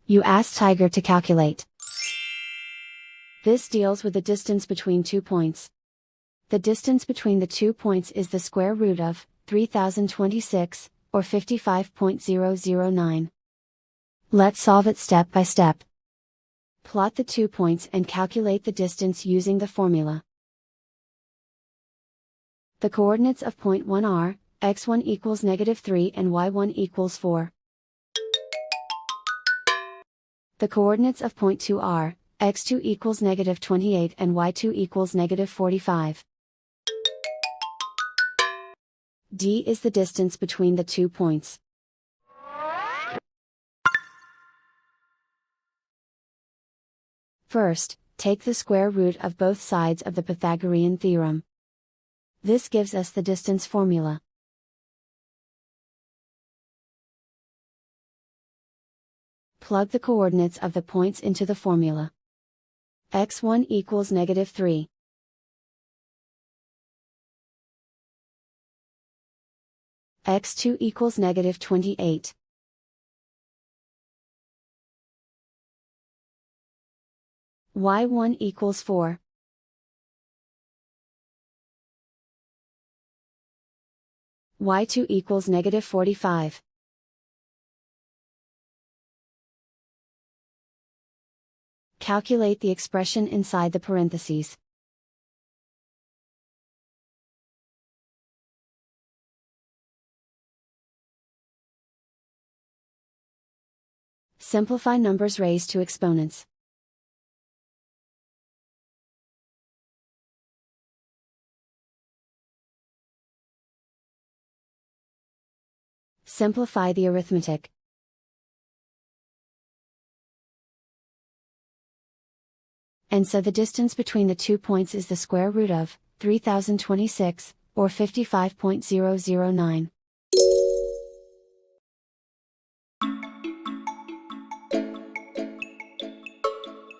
You ask Tiger to calculate. This deals with the distance between 2 points. The distance between the 2 points is the square root of 3026, or 55.009. Let's solve it step by step. Plot the 2 points and calculate the distance using the formula. The coordinates of point 1 are, x1 equals -3 and y1 equals 4. The coordinates of point 2 are, x2 equals -28 and y2 equals -45. D is the distance between the 2 points. First, take the square root of both sides of the Pythagorean theorem. This gives us the distance formula. Plug the coordinates of the points into the formula. x1 equals -3. x2 equals -28. y1 equals 4. y2 equals -45. Calculate the expression inside the parentheses. Simplify numbers raised to exponents. Simplify the arithmetic. And so the distance between the 2 points is the square root of 3026, or 55.009.